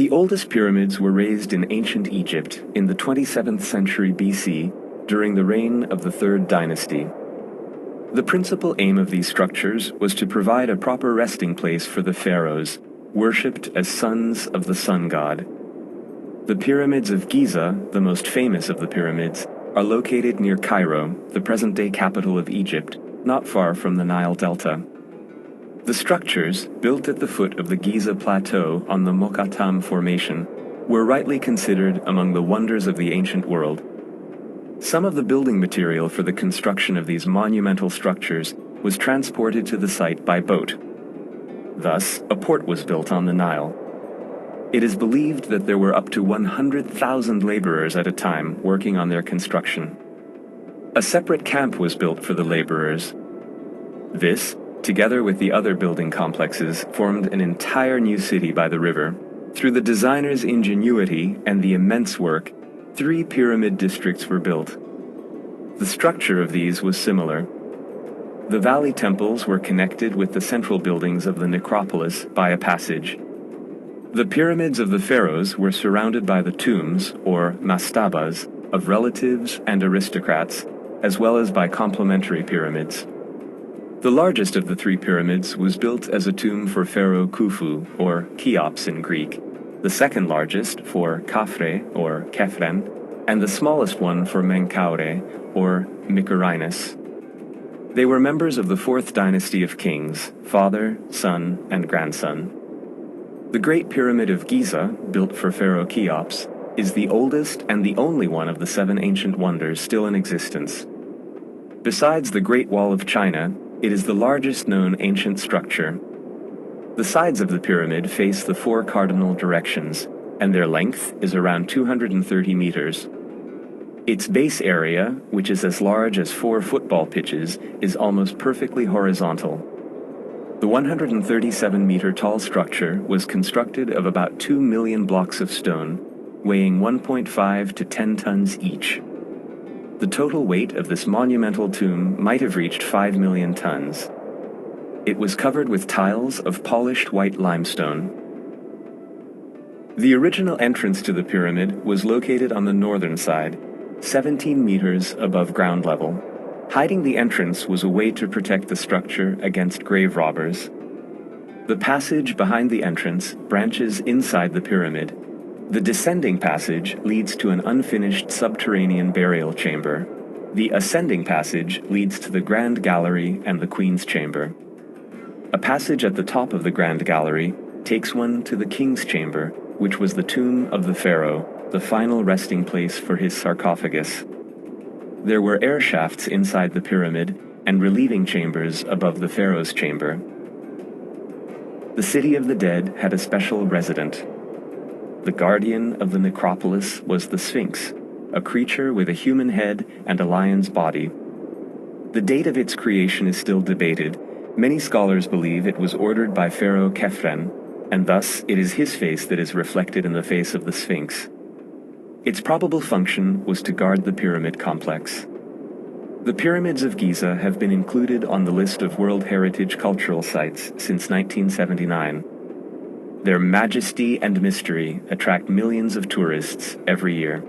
The oldest pyramids were raised in ancient Egypt in the 27th century BC during the reign of the Third Dynasty. The principal aim of these structures was to provide a proper resting place for the pharaohs, worshipped as sons of the sun god. The pyramids of Giza, the most famous of the pyramids, are located near Cairo, the present-day capital of Egypt, not far from the Nile Delta. The structures, built at the foot of the Giza Plateau on the Mokattam Formation, were rightly considered among the wonders of the ancient world. Some of the building material for the construction of these monumental structures was transported to the site by boat. Thus, a port was built on the Nile. It is believed that there were up to 100,000 laborers at a time working on their construction. A separate camp was built for the laborers. This, together with the other building complexes, formed an entire new city by the river. Through the designer's ingenuity and the immense work, 3 pyramid districts were built. The structure of these was similar. The valley temples were connected with the central buildings of the necropolis by a passage. The pyramids of the pharaohs were surrounded by the tombs, or mastabas, of relatives and aristocrats, as well as by complementary pyramids. The largest of the 3 pyramids was built as a tomb for Pharaoh Khufu, or Cheops in Greek, the second largest for Khafre, or Khephren, and the smallest one for Menkaure, or Mycerinus. They were members of the 4th dynasty of kings, father, son, and grandson. The Great Pyramid of Giza, built for Pharaoh Cheops, is the oldest and the only one of the 7 ancient wonders still in existence. Besides the Great Wall of China, it is the largest known ancient structure. The sides of the pyramid face the 4 cardinal directions, and their length is around 230 meters. Its base area, which is as large as 4 football pitches, is almost perfectly horizontal. The 137-meter tall structure was constructed of about 2 million blocks of stone, weighing 1.5 to 10 tons each. The total weight of this monumental tomb might have reached 5 million tons. It was covered with tiles of polished white limestone. The original entrance to the pyramid was located on the northern side, 17 meters above ground level. Hiding the entrance was a way to protect the structure against grave robbers. The passage behind the entrance branches inside the pyramid. The descending passage leads to an unfinished subterranean burial chamber. The ascending passage leads to the Grand Gallery and the Queen's Chamber. A passage at the top of the Grand Gallery takes one to the King's Chamber, which was the tomb of the pharaoh, the final resting place for his sarcophagus. There were air shafts inside the pyramid and relieving chambers above the pharaoh's chamber. The city of the dead had a special resident. The guardian of the necropolis was the Sphinx, a creature with a human head and a lion's body. The date of its creation is still debated. Many scholars believe it was ordered by Pharaoh Khephren, and thus it is his face that is reflected in the face of the Sphinx. Its probable function was to guard the pyramid complex. The pyramids of Giza have been included on the list of World Heritage Cultural Sites since 1979. Their majesty and mystery attract millions of tourists every year.